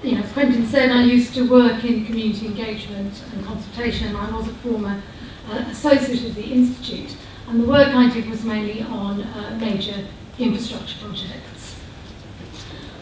as Quentin said, I used to work in community engagement and consultation. I was a former associate of the Institute, and the work I did was mainly on major infrastructure projects.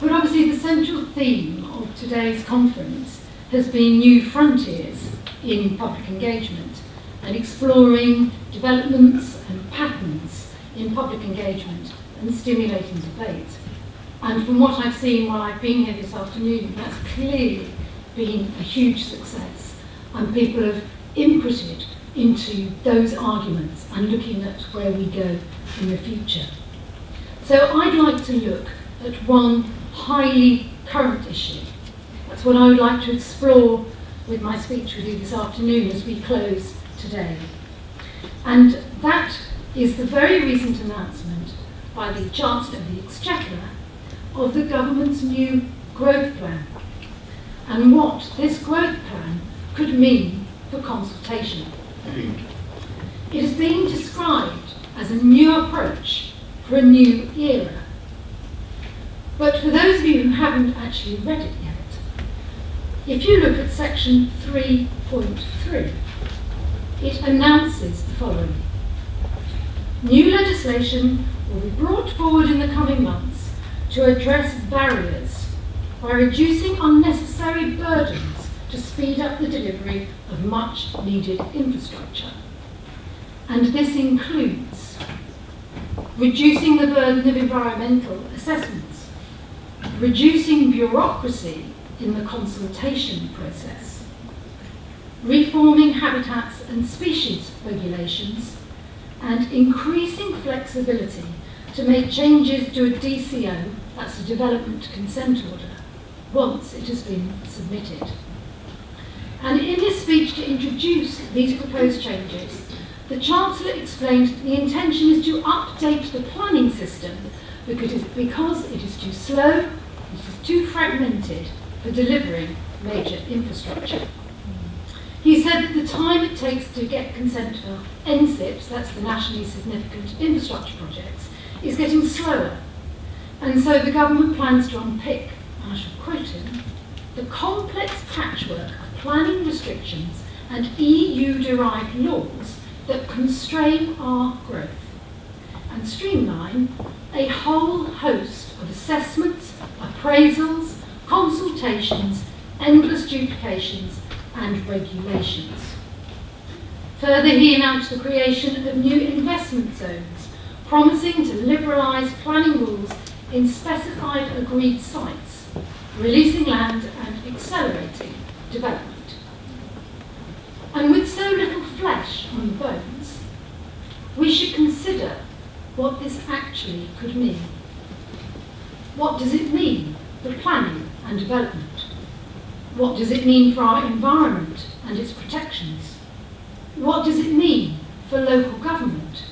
But obviously the central theme of today's conference has been new frontiers in public engagement and exploring developments and patterns in public engagement and stimulating debate. And from what I've seen while I've been here this afternoon, that's clearly been a huge success, and people have inputted into those arguments and looking at where we go in the future. So I'd like to look at one highly current issue. That's what I would like to explore with my speech with you this afternoon as we close today. And that is the very recent announcement by the Chancellor of the Exchequer of the government's new growth plan, and what this growth plan could mean for consultation. It is being described as a new approach for a new era. But for those of you who haven't actually read it yet, if you look at section 3.3, it announces the following. New legislation will be brought forward in the coming months to address barriers by reducing unnecessary burdens to speed up the delivery of much needed infrastructure. And this includes reducing the burden of environmental assessments, reducing bureaucracy in the consultation process, reforming habitats and species regulations, and increasing flexibility to make changes to a DCO, that's a development consent order, once it has been submitted. And in his speech to introduce these proposed changes, the Chancellor explained that the intention is to update the planning system because it is too slow, it is too fragmented for delivering major infrastructure. He said that the time it takes to get consent for NSIPs, that's the nationally significant infrastructure projects, is getting slower. And so the government plans to unpick, and I shall quote him, the complex patchwork of planning restrictions and EU-derived laws that constrain our growth, and streamline a whole host of assessments, appraisals, consultations, endless duplications, and regulations. Further, he announced the creation of new investment zones, promising to liberalise planning rules in specified agreed sites, releasing land and accelerating development. And with so little flesh on the bones, we should consider what this actually could mean. What does it mean for planning and development? What does it mean for our environment and its protections? What does it mean for local government?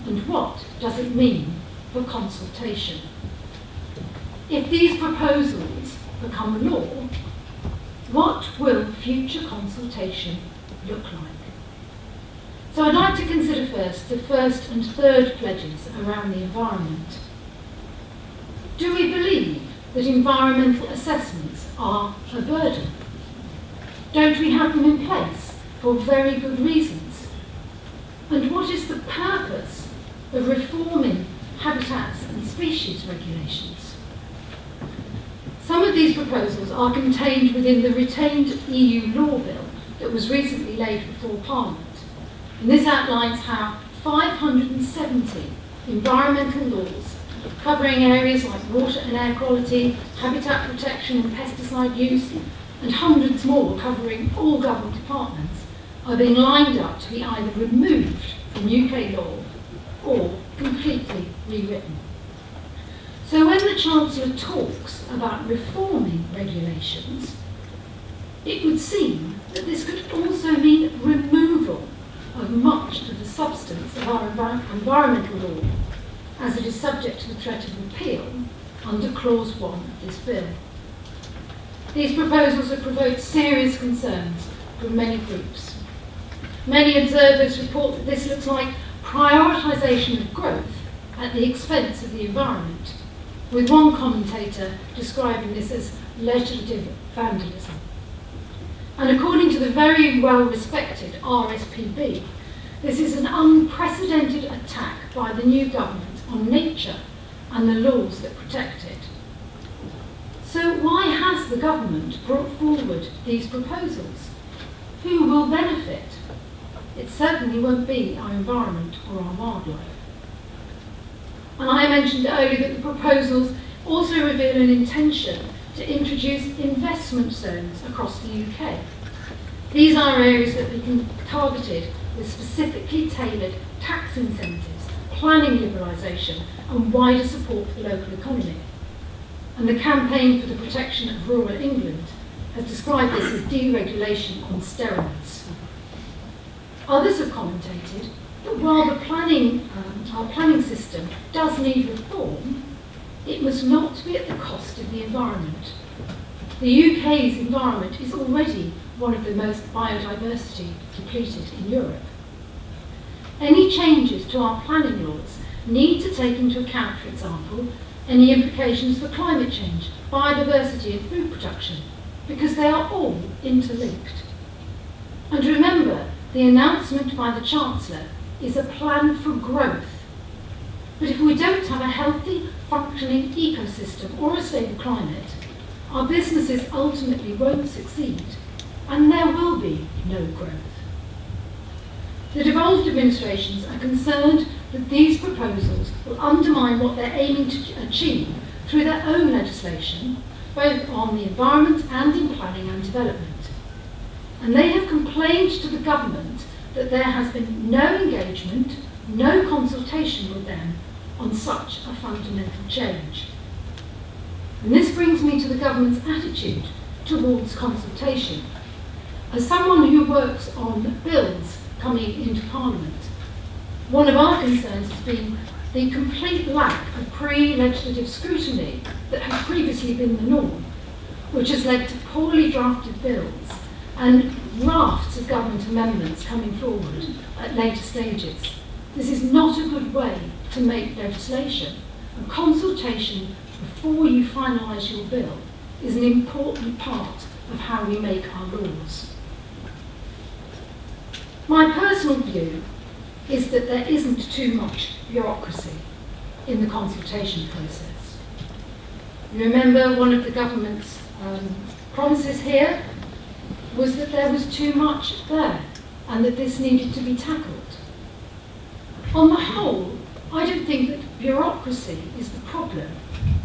And what does it mean for consultation? If these proposals become law, what will future consultation look like? So I'd like to consider first the first and third pledges around the environment. Do we believe that environmental assessments are a burden? Don't we have them in place for very good reasons? And what is the purpose of reforming habitats and species regulations? Some of these proposals are contained within the retained EU law bill that was recently laid before Parliament. And this outlines how 570 environmental laws covering areas like water and air quality, habitat protection and pesticide use, and hundreds more covering all government departments, are being lined up to be either removed from UK law or completely rewritten. So when the Chancellor talks about reforming regulations, it would seem that this could also mean removal of much of the substance of our environmental law, as it is subject to the threat of repeal under Clause 1 of this bill. These proposals have provoked serious concerns from many groups. Many observers report that this looks like prioritisation of growth at the expense of the environment, with one commentator describing this as legislative vandalism. And according to the very well-respected RSPB, this is an unprecedented attack by the new government on nature and the laws that protect it. So why has the government brought forward these proposals? Who will benefit? It certainly won't be our environment or our wildlife. And I mentioned earlier that the proposals also reveal an intention to introduce investment zones across the UK. These are areas that we can targeted with specifically tailored tax incentives, planning liberalisation and wider support for the local economy. And the Campaign for the Protection of Rural England has described this as deregulation on steroids. Others have commentated that while the our planning system does need reform, it must not be at the cost of the environment. The UK's environment is already one of the most biodiversity depleted in Europe. Any changes to our planning laws need to take into account, for example, any implications for climate change, biodiversity and food production, because they are all interlinked. And remember, the announcement by the Chancellor is a plan for growth. But if we don't have a healthy, functioning ecosystem or a stable climate, our businesses ultimately won't succeed, and there will be no growth. The devolved administrations are concerned that these proposals will undermine what they're aiming to achieve through their own legislation, both on the environment and in planning and development. And they have complained to the government that there has been no engagement, no consultation with them on such a fundamental change. And this brings me to the government's attitude towards consultation. As someone who works on bills coming into Parliament, one of our concerns has been the complete lack of pre-legislative scrutiny that has previously been the norm, which has led to poorly drafted bills and rafts of government amendments coming forward at later stages. This is not a good way to make legislation, and consultation before you finalise your bill is an important part of how we make our laws. My personal view is that there isn't too much bureaucracy in the consultation process. You remember one of the government's promises here was that there was too much there and that this needed to be tackled. On the whole, I don't think that bureaucracy is the problem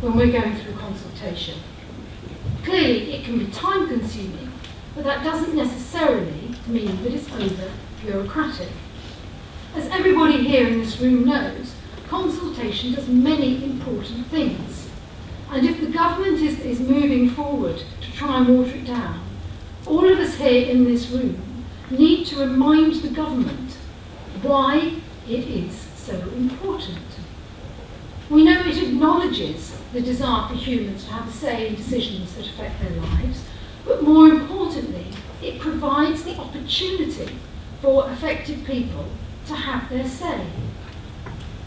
when we're going through consultation. Clearly, it can be time-consuming, but that doesn't necessarily mean that it's over-bureaucratic. As everybody here in this room knows, consultation does many important things. And if the government is moving forward to try and water it down, all of us here in this room need to remind the government why it is so important. We know it acknowledges the desire for humans to have a say in decisions that affect their lives, but more importantly, it provides the opportunity for affected people to have their say.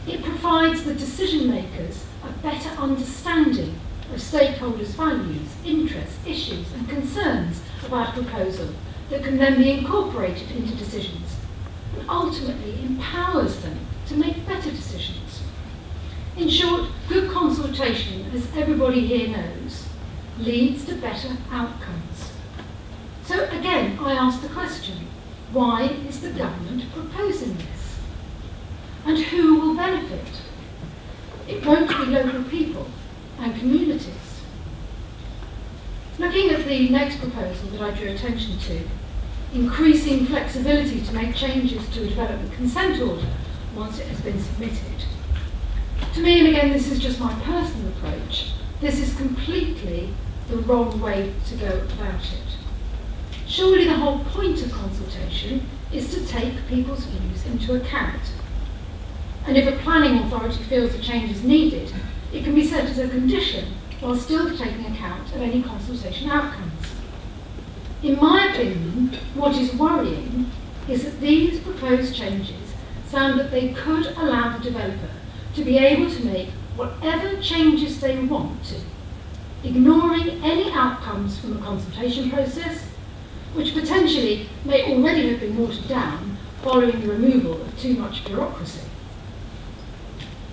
It provides the decision makers a better understanding of stakeholders' values, interests, issues and concerns about a proposal that can then be incorporated into decisions and ultimately empowers them to make better decisions. In short, good consultation, as everybody here knows, leads to better outcomes. So again, I ask the question, why is the government proposing this? And who will benefit? It won't be local people and communities. Looking at the next proposal that I drew attention to, increasing flexibility to make changes to a development consent order once it has been submitted. To me, and again, this is just my personal approach, this is completely the wrong way to go about it. Surely the whole point of consultation is to take people's views into account. And if a planning authority feels a change is needed, it can be set as a condition while still taking account of any consultation outcomes. In my opinion, what is worrying is that these proposed changes sound that they could allow the developer to be able to make whatever changes they want to, ignoring any outcomes from the consultation process, which potentially may already have been watered down following the removal of too much bureaucracy.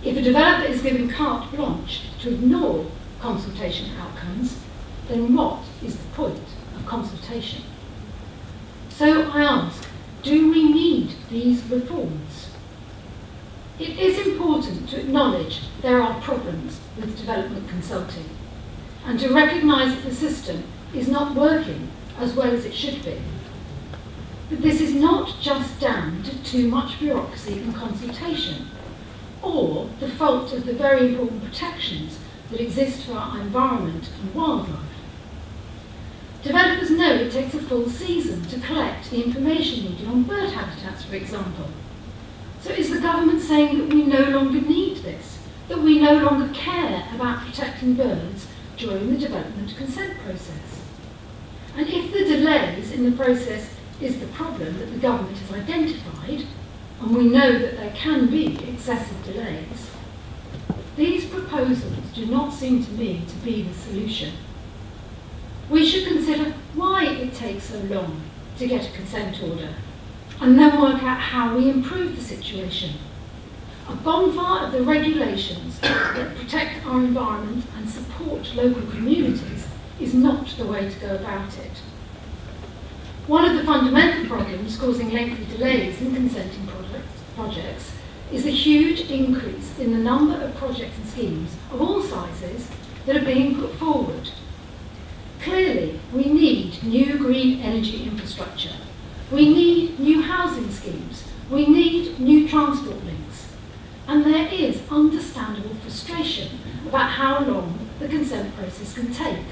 If a developer is given carte blanche to ignore consultation outcomes, then what is the point of consultation? So I ask, do we need these reforms? It is important to acknowledge there are problems with development consulting and to recognise that the system is not working as well as it should be. But this is not just down to too much bureaucracy and consultation, or the fault of the very important protections that exist for our environment and wildlife. Developers know it takes a full season to collect the information needed on bird habitats, for example. So is the government saying that we no longer need this, that we no longer care about protecting birds during the development consent process? And if the delays in the process is the problem that the government has identified, and we know that there can be excessive delays, these proposals do not seem to me to be the solution. We should consider why it takes so long to get a consent order, and then work out how we improve the situation. A bonfire of the regulations that protect our environment and support local communities is not the way to go about it. One of the fundamental problems causing lengthy delays in consenting projects is the huge increase in the number of projects and schemes of all sizes that are being put forward. Clearly, we need new green energy infrastructure. We need new housing schemes. We need new transport links. And there is understandable frustration about how long the consent process can take.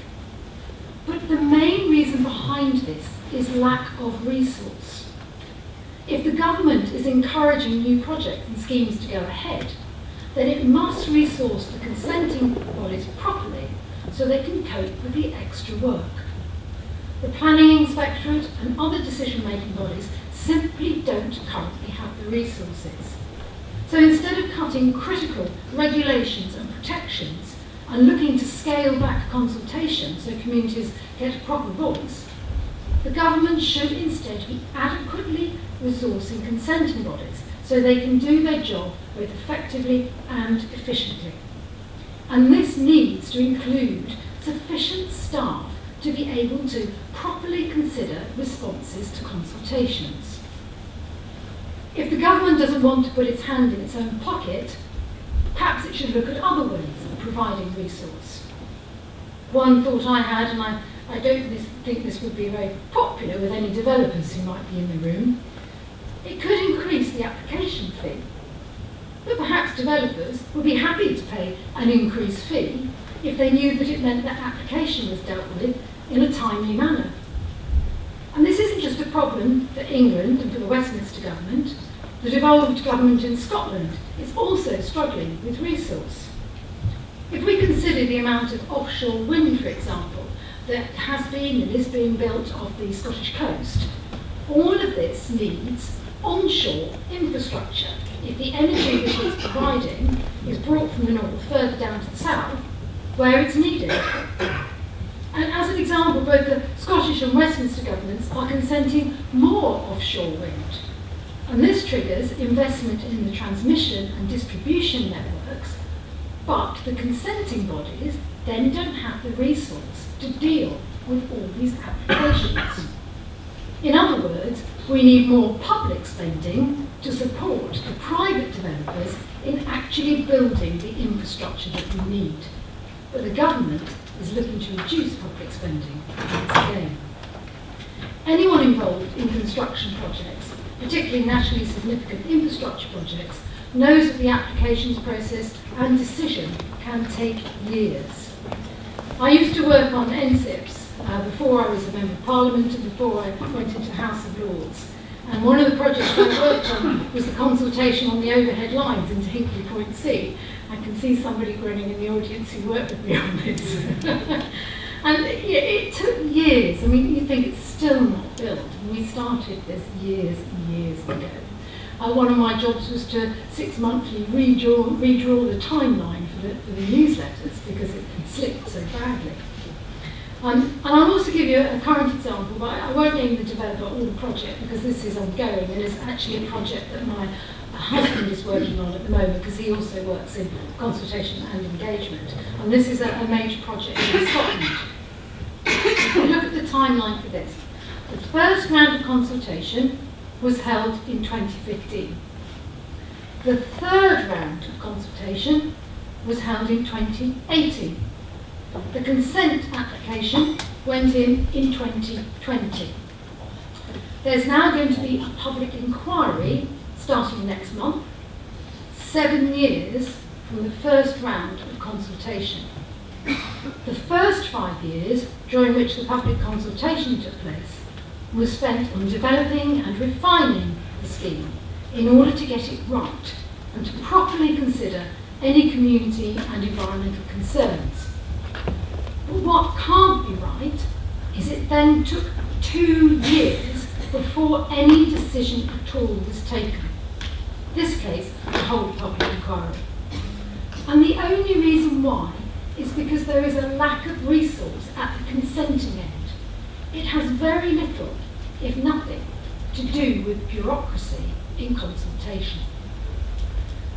But the main reason behind this is lack of resource. If the government is encouraging new projects and schemes to go ahead, then it must resource the consenting bodies properly so they can cope with the extra work. The Planning Inspectorate and other decision-making bodies simply don't currently have the resources. So instead of cutting critical regulations and protections and looking to scale back consultation so communities get a proper voice, the government should instead be adequately resourcing consenting bodies so they can do their job both effectively and efficiently. And this needs to include sufficient staff to be able to properly consider responses to consultations. If the government doesn't want to put its hand in its own pocket, perhaps it should look at other ways of providing resource. One thought I had, and I don't think this would be very popular with any developers who might be in the room, it could increase the application fee. But perhaps developers would be happy to pay an increased fee if they knew that it meant that application was dealt with in a timely manner. And this isn't just a problem for England and for the Westminster government. The devolved government in Scotland is also struggling with resource. If we consider the amount of offshore wind, for example, that has been and is being built off the Scottish coast, all of this needs onshore infrastructure if the energy that it's providing is brought from the north further down to the south, where it's needed. And as an example, both the Scottish and Westminster governments are consenting more offshore wind. And this triggers investment in the transmission and distribution networks, but the consenting bodies then don't have the resource to deal with all these applications. In other words, we need more public spending to support the private developers in actually building the infrastructure that we need. But the government is looking to reduce public spending once again. Anyone involved in construction projects, particularly nationally significant infrastructure projects, knows that the applications process and decision can take years. I used to work on NSIPs before I was a Member of Parliament and before I went into House of Lords. And one of the projects I worked on was the consultation on the overhead lines into Hinkley Point C. I can see somebody grinning in the audience who worked with me on this. And it took years. I mean, you think it's still not built. We started this years and years ago. One of my jobs was to 6 monthly redraw the timeline for for the newsletters because it slipped so badly. And I'll also give you a current example, but I won't name the developer or the project because this is ongoing and it's actually a project that my husband is working on at the moment because he also works in consultation and engagement. And this is a major project in Scotland. If we look at the timeline for this, the first round of consultation was held in 2015. The third round of consultation was held in 2018. The consent application went in 2020. There's now going to be a public inquiry starting next month, 7 years from the first round of consultation. The first 5 years, during which the public consultation took place, was spent on developing and refining the scheme in order to get it right and to properly consider any community and environmental concerns. But what can't be right is it then took 2 years before any decision at all was taken. In this case, the whole public inquiry. And the only reason why is because there is a lack of resource at the consenting end. It has very little, if nothing, to do with bureaucracy in consultation.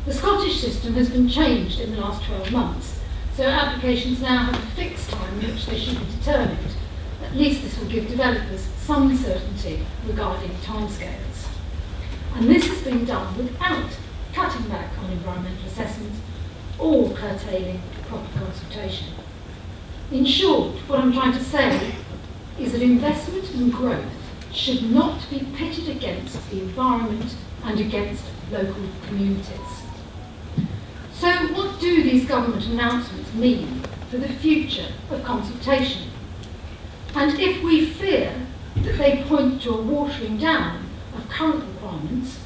The Scottish system has been changed in the last 12 months, so applications now have a fixed time in which they should be determined. At least this will give developers some certainty regarding timescales. And this has been done without cutting back on environmental assessments or curtailing proper consultation. In short, what I'm trying to say is that investment and growth should not be pitted against the environment and against local communities. So what do these government announcements mean for the future of consultation? And if we fear that they point to a watering down of current requirements,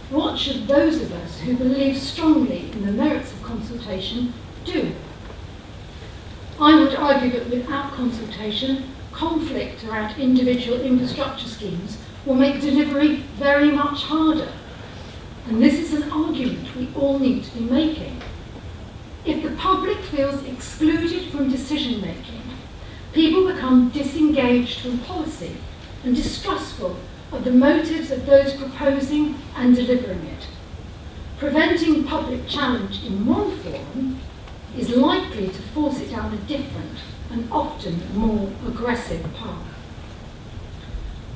what should those of us who believe strongly in the merits of consultation do? I would argue that without consultation, conflict around individual infrastructure schemes will make delivery very much harder. And this is an argument we all need to be making. If the public feels excluded from decision making, people become disengaged from policy and distrustful of the motives of those proposing and delivering it. Preventing public challenge in one forum is likely to force it down a different and often more aggressive path.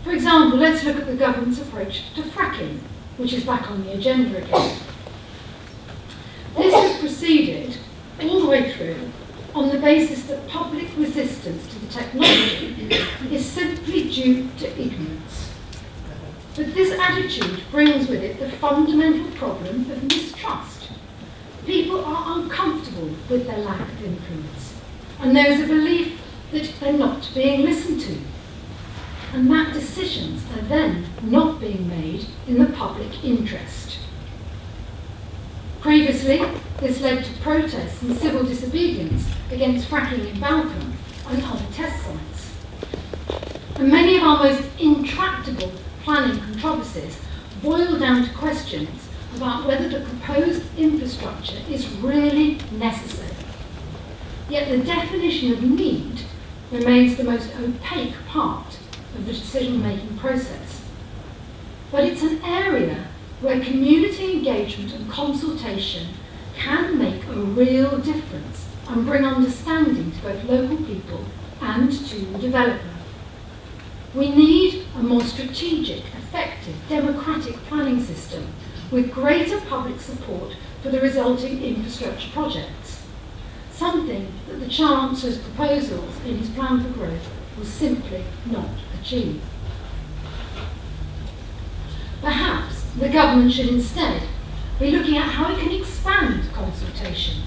For example, let's look at the government's approach to fracking, which is back on the agenda again. This has proceeded all the way through on the basis that public resistance to the technology is simply due to ignorance. But this attitude brings with it the fundamental problem of mistrust. People are uncomfortable with their lack of influence, and there is a belief that they're not being listened to, and that decisions are then not being made in the public interest. Previously, this led to protests and civil disobedience against fracking in Balcombe and other test sites. And many of our most intractable planning controversies boil down to questions about whether the proposed infrastructure is really necessary. Yet the definition of need remains the most opaque part of the decision-making process. But it's an area where community engagement and consultation can make a real difference and bring understanding to both local people and to the developer. We need a more strategic, effective, democratic planning system with greater public support for the resulting infrastructure projects, something that the Chancellor's proposals in his plan for growth will simply not achieve. Perhaps the government should instead be looking at how it can expand consultation.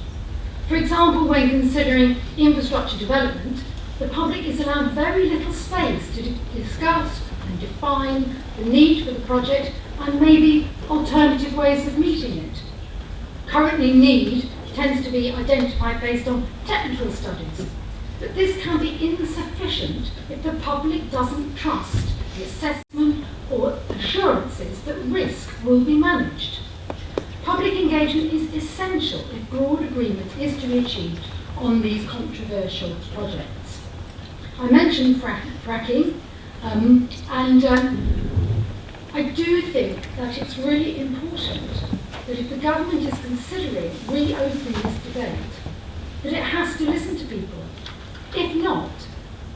For example, when considering infrastructure development, the public is allowed very little space to discuss and define the need for the project and maybe alternative ways of meeting it. Currently, need tends to be identified based on technical studies, but this can be insufficient if the public doesn't trust the assessment or assurances that risk will be managed. Public engagement is essential if broad agreement is to be achieved on these controversial projects. I mentioned fracking, and I do think that it's really important that if the government is considering reopening this debate, that it has to listen to people. If not,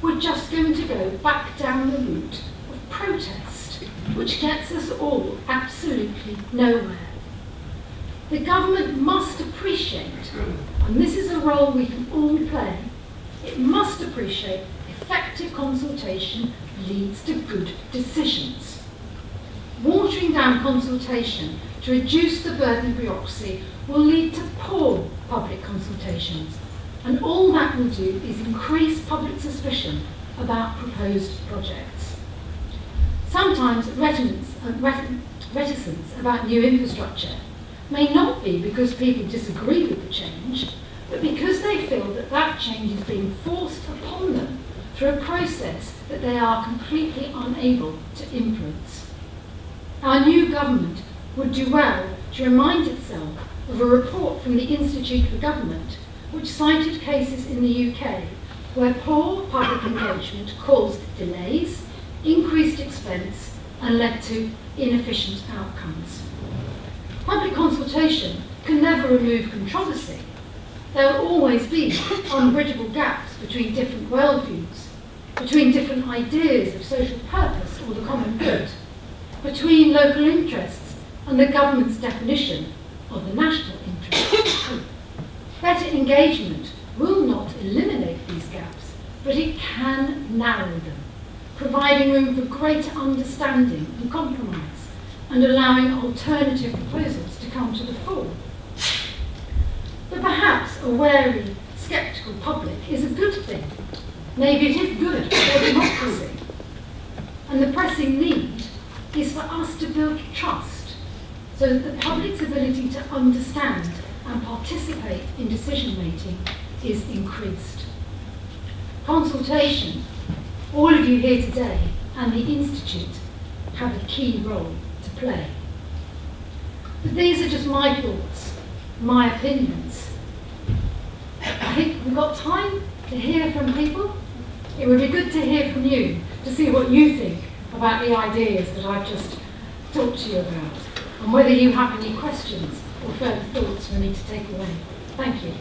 we're just going to go back down the route of protest, which gets us all absolutely nowhere. The government must appreciate, and this is a role we can all play, it must appreciate effective consultation leads to good decisions. Watering down consultation to reduce the burden of bureaucracy will lead to poor public consultations, and all that will do is increase public suspicion about proposed projects. Sometimes reticence about new infrastructure may not be because people disagree with the change, but because they feel that that change is being forced upon them through a process that they are completely unable to influence. Our new government would do well to remind itself of a report from the Institute for Government which cited cases in the UK where poor public engagement caused delays, increased expense, and led to inefficient outcomes. Public consultation can never remove controversy. There will always be unbridgeable gaps between different worldviews, between different ideas of social purpose or the common good, between local interests and the government's definition of the national interest. Better engagement will not eliminate these gaps, but it can narrow them, providing room for greater understanding and compromise, and allowing alternative proposals to come to the fore. But perhaps a wary, sceptical public is a good thing. Maybe it is good for democracy. And the pressing need is for us to build trust so that the public's ability to understand and participate in decision-making is increased. Consultation, all of you here today, and the Institute have a key role to play. But these are just my thoughts, my opinions. I think we've got time to hear from people. It would be good to hear from you, to see what you think about the ideas that I've just talked to you about, and whether you have any questions or further thoughts for me to take away. Thank you.